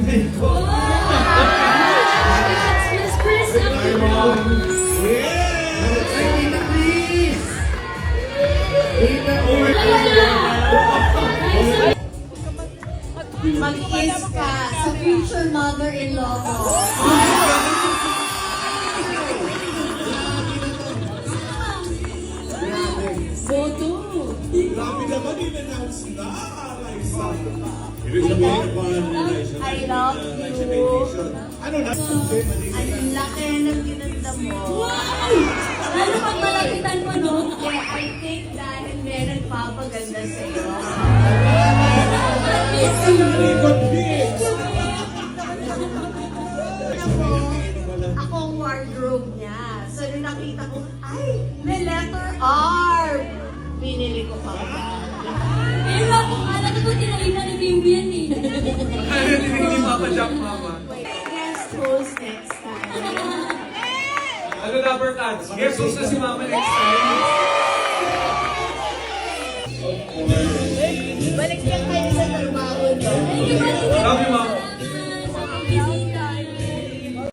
birthday ko. Miss Chris, happy birthday! Ay, Tita Chris! Tita, Mag-kiss ka sa future mother-in-law mo. Boto! Grabe naman, in-announce na. Ibig sabihin pa nila I love you. Ano na? Ang laki ng ginanda mo. Wow! Lalo pag malapitan mo, no? Kaya I think dahil may nagpapaganda sa'yo. Good hits! Ako ang wardrobe niya. So nung nakita ko, ay, may letter R. Pinili ko pa ba? Pero ako, alam ko tinalina ni Baby yan eh. Hindi Papa Jack, Mama. Guest host next time. Ano number cards? Guess who's na si Mama next time? Balik lang kayo sa trabaho, no? Love you, Mama.